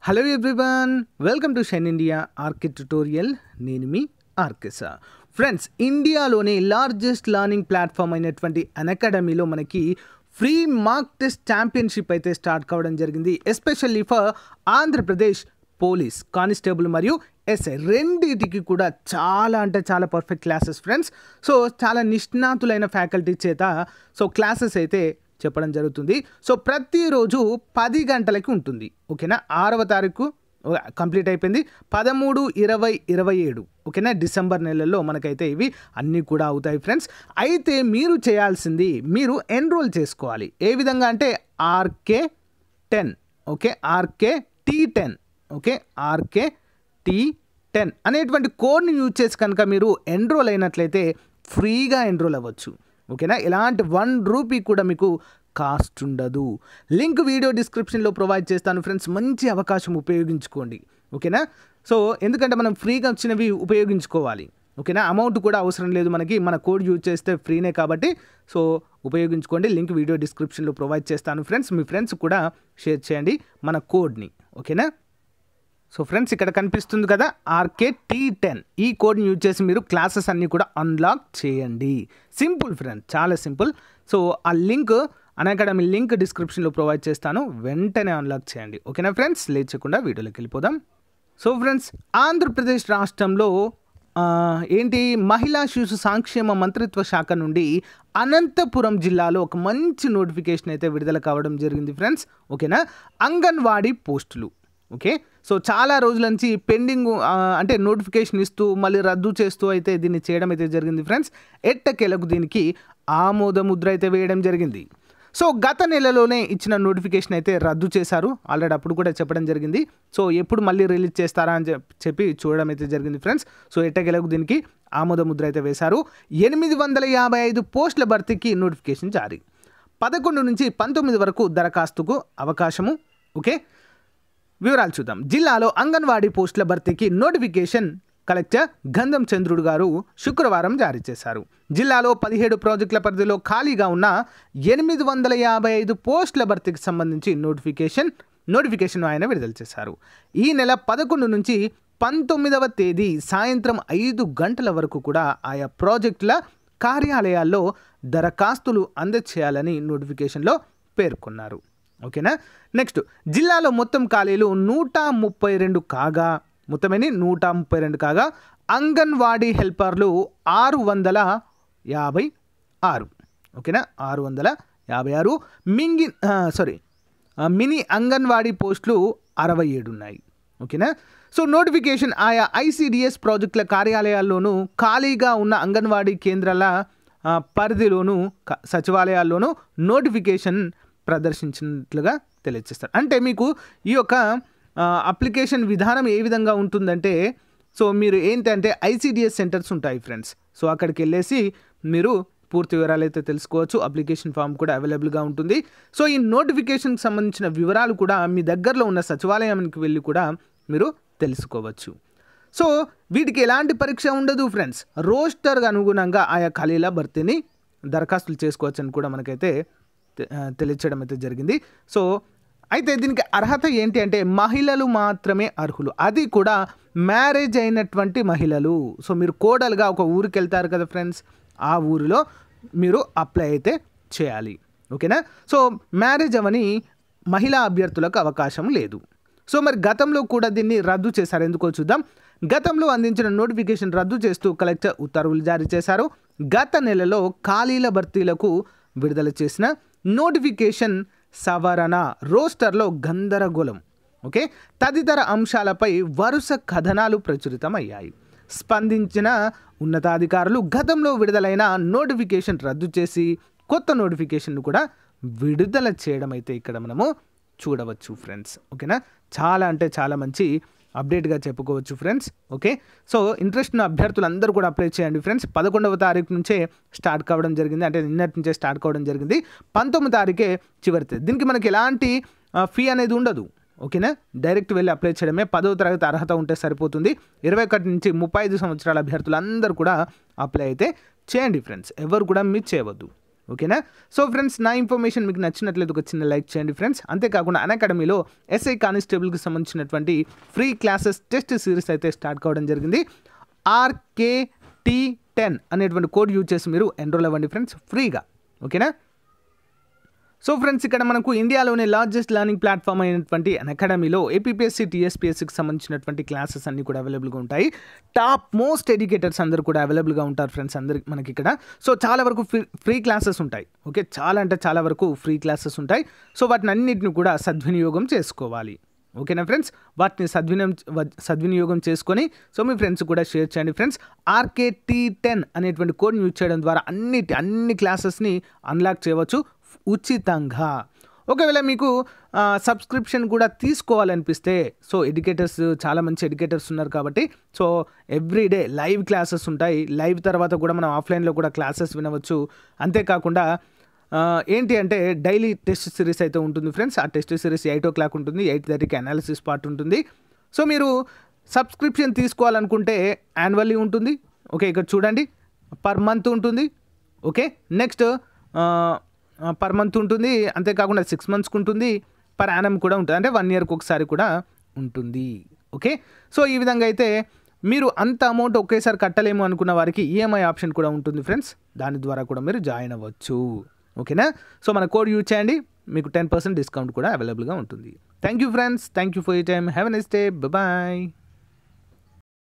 Hello everyone, welcome to shine India RK tutorial. నేను మీ RK sir. Friends, ఇండియాలోని largest learning platform అయినటువంటి అన్అకాడమీలో మనకి free mark test championship అయితే start కావడం జరిగింది. Especially for Andhra Pradesh police constable మరియు ఎస్ఐ రెండింటికి కూడా చాలా అంటే చాలా పర్ఫెక్ట్ క్లాసెస్ ఫ్రెండ్స్. సో చాలా నిష్ణాతులైన ఫ్యాకల్టీ చేత క్లాసెస్ అయితే చెప్పడం జరుగుతుంది. సో ప్రతిరోజు 10 గంటలకి ఉంటుంది. ఓకేనా, 6వ తారీఖు కంప్లీట్ అయిపోయింది. 13, 20, 27 ఓకేనా, డిసెంబర్ నెలల్లో మనకైతే ఇవి అన్నీ కూడా అవుతాయి ఫ్రెండ్స్. అయితే మీరు చేయాల్సింది, మీరు ఎన్రోల్ చేసుకోవాలి. ఏ విధంగా అంటే RK10 okay, RKT10 okay, RKT10 అనేటువంటి కోడ్ని యూజ్ చేసి కనుక మీరు ఎన్రోల్ అయినట్లయితే ఫ్రీగా ఎన్రోల్ అవ్వచ్చు. ఓకేనా, ఎలాంటి 1 రూపీ కూడా మీకు కాస్ట్ ఉండదు. లింక్ వీడియో డిస్క్రిప్షన్లో ప్రొవైడ్ చేస్తాను ఫ్రెండ్స్. మంచి అవకాశం, ఉపయోగించుకోండి. ఓకేనా, సో ఎందుకంటే మనం ఫ్రీగా వచ్చినవి ఉపయోగించుకోవాలి. ఓకేనా, అమౌంట్ కూడా అవసరం లేదు మనకి, మన కోడ్ యూజ్ చేస్తే ఫ్రీనే కాబట్టి సో ఉపయోగించుకోండి. లింక్ వీడియో డిస్క్రిప్షన్లో ప్రొవైడ్ చేస్తాను ఫ్రెండ్స్. మీ ఫ్రెండ్స్ కూడా షేర్ చేయండి మన కోడ్ని. ఓకేనా, సో ఫ్రెండ్స్ ఇక్కడ కనిపిస్తుంది కదా RKT10, ఈ కోడ్ని యూజ్ చేసి మీరు క్లాసెస్ అన్నీ కూడా అన్లాక్ చేయండి. సింపుల్ ఫ్రెండ్స్, చాలా సింపుల్. సో ఆ లింక్ అన్అకాడమీ లింక్ డిస్క్రిప్షన్లో ప్రొవైడ్ చేస్తాను, వెంటనే అన్లాక్ చేయండి. ఓకేనా ఫ్రెండ్స్, లేట్ చేయకుండా వీడియోలోకి వెళ్ళిపోదాం. సో ఫ్రెండ్స్, ఆంధ్రప్రదేశ్ రాష్ట్రంలో మహిళా శిశు సంక్షేమ మంత్రిత్వ శాఖ నుండి అనంతపురం జిల్లాలో ఒక మంచి నోటిఫికేషన్ అయితే విడుదల కావడం జరిగింది ఫ్రెండ్స్. ఓకేనా, అంగన్వాడీ పోస్టులు. ఓకే, సో చాలా రోజుల నుంచి పెండింగ్ అంటే నోటిఫికేషన్ ఇస్తూ మళ్ళీ రద్దు చేస్తూ అయితే దీన్ని చేయడం అయితే జరిగింది ఫ్రెండ్స్. ఎట్టకేలకు దీనికి ఆమోద ముద్ర అయితే వేయడం జరిగింది. సో గత నెలలోనే ఇచ్చిన నోటిఫికేషన్ అయితే రద్దు చేశారు. ఆల్రెడీ అప్పుడు కూడా చెప్పడం జరిగింది. సో ఎప్పుడు మళ్ళీ రిలీజ్ చేస్తారా అని చెప్పి చూడడం అయితే జరిగింది ఫ్రెండ్స్. సో ఎట్టకేలకు దీనికి ఆమోద ముద్ర అయితే వేశారు. 855 పోస్టుల భర్తీకి నోటిఫికేషన్ జారీ. 11 నుంచి 19 వరకు దరఖాస్తుకు అవకాశము. ఓకే, వివరాలు చూద్దాం. జిల్లాలో అంగన్వాడీ పోస్టుల భర్తీకి నోటిఫికేషన్ కలెక్టర్ గంధం చంద్రుడు గారు శుక్రవారం జారీ చేశారు. జిల్లాలో 17 ప్రాజెక్టుల పరిధిలో ఖాళీగా ఉన్న 855 పోస్టుల భర్తీకి సంబంధించి నోటిఫికేషన్ ఆయన విడుదల చేశారు. ఈ నెల 11 నుంచి 19వ తేదీ సాయంత్రం 5 గంటల వరకు కూడా ఆయా ప్రాజెక్టుల కార్యాలయాల్లో దరఖాస్తులు అందజేయాలని నోటిఫికేషన్లో పేర్కొన్నారు. ఓకేనా, నెక్స్ట్, జిల్లాలో మొత్తం ఖాళీలు 132 కాగా, మొత్తమని 132 కాగా అంగన్వాడీ హెల్పర్లు 656. ఓకేనా, 656. మినీ అంగన్వాడీ పోస్టులు 67 ఉన్నాయి. ఓకేనా, సో నోటిఫికేషన్ ఆయా ICDS ప్రాజెక్టుల కార్యాలయాల్లోనూ ఖాళీగా ఉన్న అంగన్వాడీ కేంద్రాల పరిధిలోనూ సచివాలయాల్లోనూ నోటిఫికేషన్ ప్రదర్శించినట్లుగా తెలియజేస్తారు. అంటే మీకు ఈ యొక్క అప్లికేషన్ విధానం ఏ విధంగా ఉంటుందంటే, సో మీరు ఏంటంటే ICDS సెంటర్స్ ఉంటాయి ఫ్రెండ్స్. సో అక్కడికి వెళ్ళేసి మీరు పూర్తి వివరాలు అయితే తెలుసుకోవచ్చు. అప్లికేషన్ ఫామ్ కూడా అవైలబుల్గా ఉంటుంది. సో ఈ నోటిఫికేషన్కి సంబంధించిన వివరాలు కూడా మీ దగ్గరలో ఉన్న సచివాలయానికి వెళ్ళి కూడా మీరు తెలుసుకోవచ్చు. సో వీటికి ఎలాంటి పరీక్ష ఉండదు ఫ్రెండ్స్. రోస్టర్కి అనుగుణంగా ఆయా ఖాళీల భర్తీని దరఖాస్తులు చేసుకోవచ్చు అని కూడా మనకైతే తెలియచేయడం అయితే జరిగింది. సో అయితే దీనికి అర్హత ఏంటి అంటే మహిళలు మాత్రమే అర్హులు, అది కూడా మ్యారేజ్ అయినటువంటి మహిళలు. సో మీరు కోడలుగా ఒక ఊరికి వెళ్తారు కదా ఫ్రెండ్స్, ఆ ఊరిలో మీరు అప్లై అయితే చేయాలి. ఓకేనా, సో మ్యారేజ్ అవని మహిళా అభ్యర్థులకు అవకాశం లేదు. సో మరి గతంలో కూడా దీన్ని రద్దు చేశారు. ఎందుకో చూద్దాం. గతంలో అందించిన నోటిఫికేషన్ రద్దు చేస్తూ కలెక్టర్ ఉత్తర్వులు జారీ చేశారు. గత నెలలో ఖాళీల భర్తీలకు విడుదల చేసిన నోటిఫికేషన్ సవరణ, రోస్టర్లో గందరగోళం, ఓకే, తదితర అంశాలపై వరుస కథనాలు ప్రచురితమయ్యాయి. స్పందించిన ఉన్నతాధికారులు గతంలో విడుదలైన నోటిఫికేషన్ రద్దు చేసి కొత్త నోటిఫికేషన్ను కూడా విడుదల చేయడం అయితే ఇక్కడ మనము చూడవచ్చు ఫ్రెండ్స్. ఓకేనా, చాలా అంటే చాలా మంచి అప్డేట్గా చెప్పుకోవచ్చు ఫ్రెండ్స్. ఓకే, సో ఇంట్రెస్ట్ ఉన్న అభ్యర్థులు అందరూ కూడా అప్లై చేయండి ఫ్రెండ్స్. 11వ తారీఖు నుంచే స్టార్ట్ కావడం జరిగింది, అంటే నిన్నటి నుంచే స్టార్ట్ కావడం జరిగింది. 19వ తారీఖే చివరి. దీనికి మనకి ఎలాంటి ఫీ అనేది ఉండదు. ఓకేనా, డైరెక్ట్ వెళ్ళి అప్లై చేయడమే. 10వ తరగతి అర్హత ఉంటే సరిపోతుంది. 21 నుంచి 35 సంవత్సరాల అభ్యర్థులు అందరూ కూడా అప్లై అయితే చేయండి ఫ్రెండ్స్. ఎవరు కూడా మిస్ చేయవద్దు. ఓకేనా? సో ఫ్రెండ్స్, నా ఇన్ఫర్మేషన్ మీకు నచ్చినట్లయితే ఒక చిన్న లైక్ చేయండి ఫ్రెండ్స్. అంతేకాకుండా అకాడమీలో ఎస్ఐ కానిస్టేబుల్కి సంబంధించినటువంటి ఫ్రీ క్లాసెస్ టెస్ట్ సిరీస్ అయితే స్టార్ట్ కావడం జరిగింది. RKT10 అనేటువంటి కోడ్ యూజ్ చేసి మీరు ఎన్రోల్ అవ్వండి ఫ్రెండ్స్ ఫ్రీగా. ఓకేనా? సో ఫ్రెండ్స్, ఇక్కడ మనకు ఇండియాలోనే లార్జెస్ట్ లెర్నింగ్ ప్లాట్ఫామ్ అయినటువంటి అకాడమీలో ఏపీపీఎస్సీ టీఎస్పీఎస్సీకి సంబంధించినటువంటి క్లాసెస్ అన్నీ కూడా అవైలబుల్గా ఉంటాయి. టాప్ మోస్ట్ ఎడ్యుకేటర్స్ అందరూ కూడా అవైలబుల్గా ఉంటారు ఫ్రెండ్స్ అందరికి మనకి ఇక్కడ. సో చాలా వరకు ఫ్రీ క్లాసెస్ ఉంటాయి. ఓకే, చాలా అంటే చాలా వరకు ఫ్రీ క్లాసెస్ ఉంటాయి. సో వాటిని అన్నింటిని కూడా సద్వినియోగం చేసుకోవాలి. ఓకేనా ఫ్రెండ్స్? వాటిని సద్వినియోగం చేసుకొని సో మీ ఫ్రెండ్స్ కూడా షేర్ చేయండి ఫ్రెండ్స్. RKT10 అనేటువంటి కోడ్ని యూజ్ చేయడం ద్వారా అన్ని క్లాసెస్ని అన్లాక్ చేయవచ్చు ఉచితంగా. ఒకవేళ మీకు సబ్స్క్రిప్షన్ కూడా తీసుకోవాలనిపిస్తే, సో ఎడ్యుకేటర్స్ చాలా మంచి ఎడ్యుకేటర్స్ ఉన్నారు కాబట్టి సో ఎవ్రీడే లైవ్ క్లాసెస్ ఉంటాయి. లైవ్ తర్వాత కూడా మనం ఆఫ్లైన్లో కూడా క్లాసెస్ వినవచ్చు. అంతేకాకుండా ఏంటి అంటే డైలీ టెస్ట్ సిరీస్ అయితే ఉంటుంది ఫ్రెండ్స్. ఆ టెస్ట్ సిరీస్ 8 o'clock ఉంటుంది, 8:30కి అనాలిసిస్ పార్ట్ ఉంటుంది. సో మీరు సబ్స్క్రిప్షన్ తీసుకోవాలనుకుంటే యాన్యువల్లీ ఉంటుంది. ఓకే, ఇక్కడ చూడండి, పర్ మంత్ ఉంటుంది. ఓకే, నెక్స్ట్ పర్ మంత్ ఉంటుంది. అంతేకాకుండా 6 monthsకి ఉంటుంది, పర్ యానం కూడా ఉంటుంది, అంటే 1 yearకి ఒకసారి కూడా ఉంటుంది. ఓకే, సో ఈ విధంగా అయితే మీరు అంత అమౌంట్ ఒకేసారి కట్టలేము అనుకున్న వారికి ఈఎంఐ ఆప్షన్ కూడా ఉంటుంది ఫ్రెండ్స్. దాని ద్వారా కూడా మీరు జాయిన్ అవ్వచ్చు. ఓకేనా? సో మన కోడ్ యూజ్ చేయండి, మీకు 10% డిస్కౌంట్ కూడా అవైలబుల్గా ఉంటుంది. Thank you friends, thank you for you time. Have a nice day. Bye.